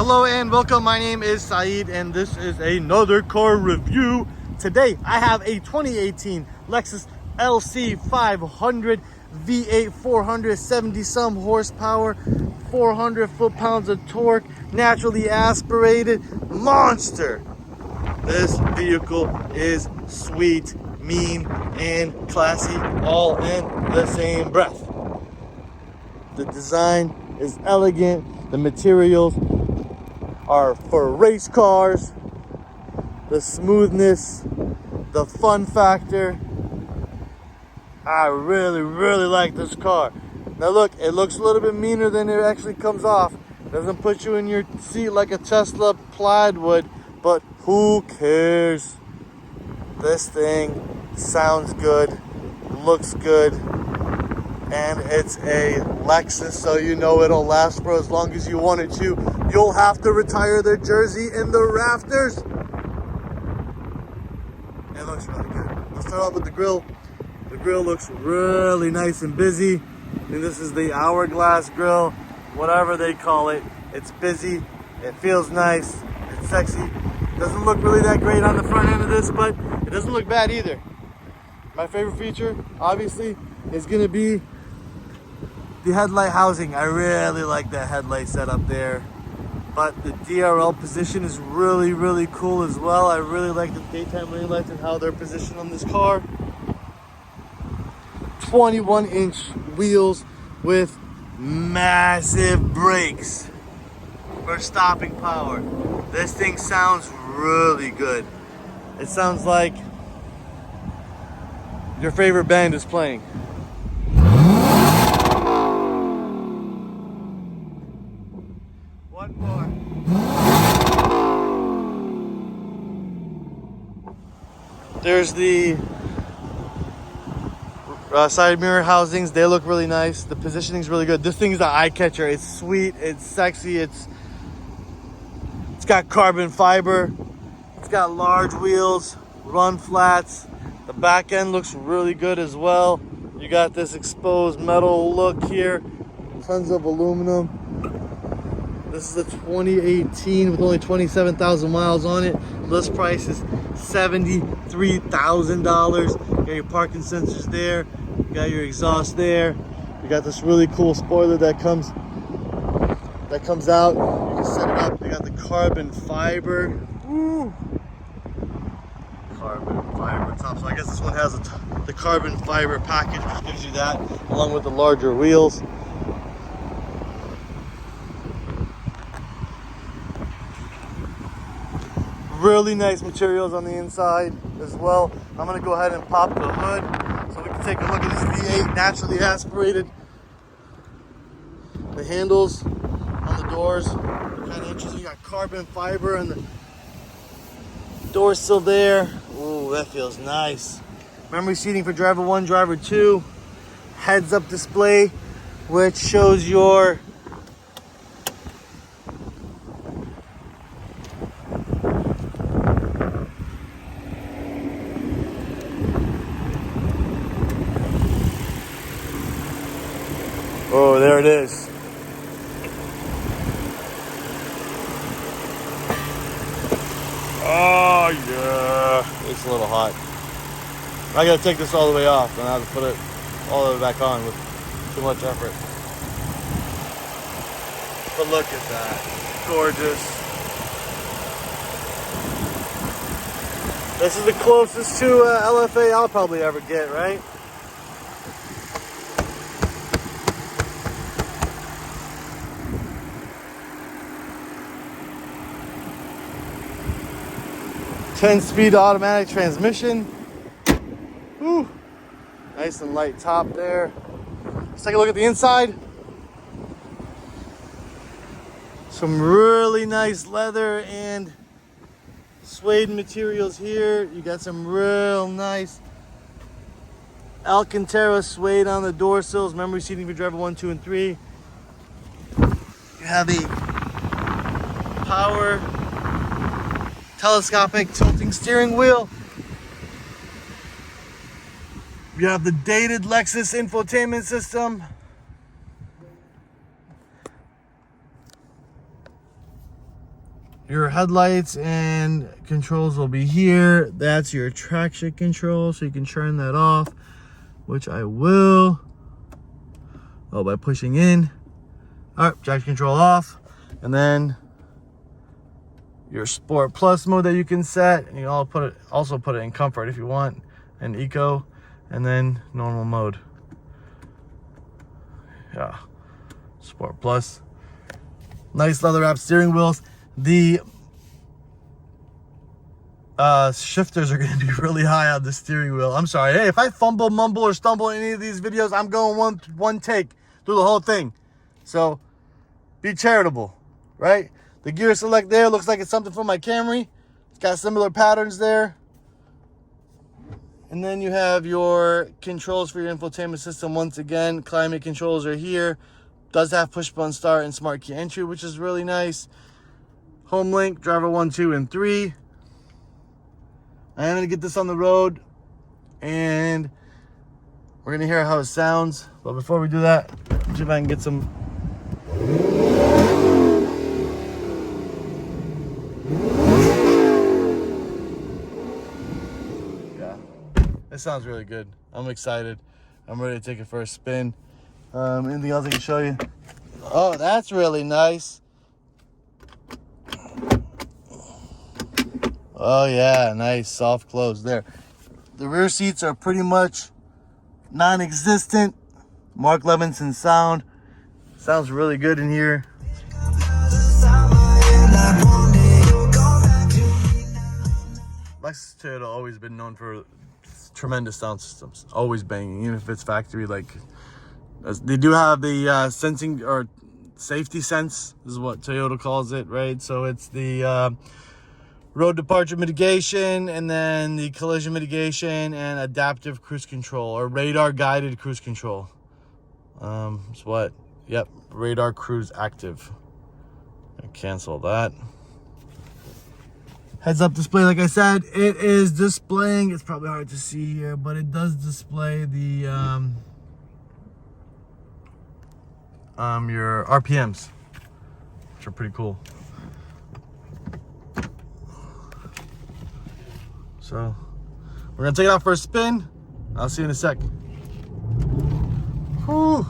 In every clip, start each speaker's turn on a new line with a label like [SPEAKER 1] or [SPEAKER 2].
[SPEAKER 1] Hello and welcome. My name is Saeed and this is another car review. Today I have a 2018 Lexus LC500 V8 470 some horsepower, 400 foot-pounds of torque, naturally aspirated monster. This vehicle is sweet, mean, and classy all in the same breath. The design is elegant. The materials are for race cars. The smoothness, the fun factor. I really like this car. Now look, it looks a little bit meaner than it actually comes off. Doesn't put you in your seat like a Tesla Plaid would, but who cares? This thing sounds good, looks good, and it's a Lexus, so you know it'll last for as long as you want it to. You'll have to retire the jersey in the rafters. It looks really good. Let's start off with the grille. The grille looks really nice and busy. I think this is the hourglass grille, whatever they call it. It's busy, it feels nice, it's sexy. Doesn't look really that great on the front end of this, but it doesn't look bad either. My favorite feature, obviously, is gonna be the headlight housing. I really like that headlight setup there. But the DRL position is really cool as well. I really like the daytime running lights and how they're positioned on this car. 21-inch wheels with massive brakes for stopping power. This thing sounds really good. It sounds like your favorite band is playing. One more. There's the side mirror housings. They look really nice. The positioning's really good. This thing is an eye catcher. It's sweet, it's sexy, it's got carbon fiber, it's got large wheels, run flats. The back end looks really good as well. You got this exposed metal look here, tons of aluminum. This is a 2018 with only 27,000 miles on it. List price is $73,000. You got your parking sensors there. You got your exhaust there. You got this really cool spoiler that comes out. You can set it up. You got the carbon fiber. Woo! Carbon fiber top. So I guess this one has the carbon fiber package, which gives you that, along with the larger wheels. Really nice materials on the inside as well. I'm gonna go ahead and pop the hood so we can take a look at this V8 naturally aspirated. The handles on the doors are kind of interesting. You got carbon fiber and the door's still there. Ooh, that feels nice. Memory seating for driver 1, driver 2. Heads up display, which shows your oh, there it is. Oh yeah, it's a little hot. I gotta take this all the way off and I have to put it all the way back on with too much effort. But look at that, gorgeous. This is the closest to LFA I'll probably ever get, right? Ten-speed automatic transmission. Whew. Nice and light top there. Let's take a look at the inside. Some really nice leather and suede materials here. You got some real nice Alcantara suede on the door sills. Memory seating for driver 1, 2, and 3. You have the power telescopic tilting steering wheel. You have the dated Lexus infotainment system. your headlights and controls will be here. That's your traction control, so you can turn that off, which I will. Oh, by pushing in. All right, traction control off. And then your Sport Plus mode that you can set. And you can also put it in comfort if you want, and eco, and then normal mode. Yeah, Sport Plus. Nice leather wrapped steering wheels. The shifters are going to be really high on the steering wheel. I'm sorry. Hey, if I fumble, mumble, or stumble in any of these videos, I'm going one take through the whole thing. So be charitable, right? The gear select there looks like it's something from my Camry. It's got similar patterns there. And then you have your controls for your infotainment system. Once again, climate controls are here. Does have push button start and smart key entry, which is really nice. Home link, driver 1, 2, and 3. I'm gonna get this on the road and we're gonna hear how it sounds. But before we do that, let's see if I can get some. Yeah, it sounds really good. I'm excited. I'm ready to take it for a spin. Anything else I can show you? Oh, that's really nice. Oh yeah, nice soft close there. The rear seats are pretty much non-existent. Mark Levinson sound. Sounds really good in here. Lexus Toyota always been known for tremendous sound systems. Always banging, even if it's factory. Like, they do have the sensing or safety sense is what Toyota calls it, right? So it's the road departure mitigation, and then the collision mitigation and adaptive cruise control, or radar guided cruise control. It's what? Yep, radar cruise active. I cancel that. Heads up display, like I said, it is displaying. It's probably hard to see here, but it does display the your RPMs, which are pretty cool. So we're gonna take it out for a spin. I'll see you in a sec. Whew.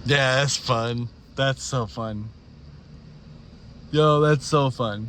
[SPEAKER 1] Yeah, that's fun. That's so fun. Yo, that's so fun.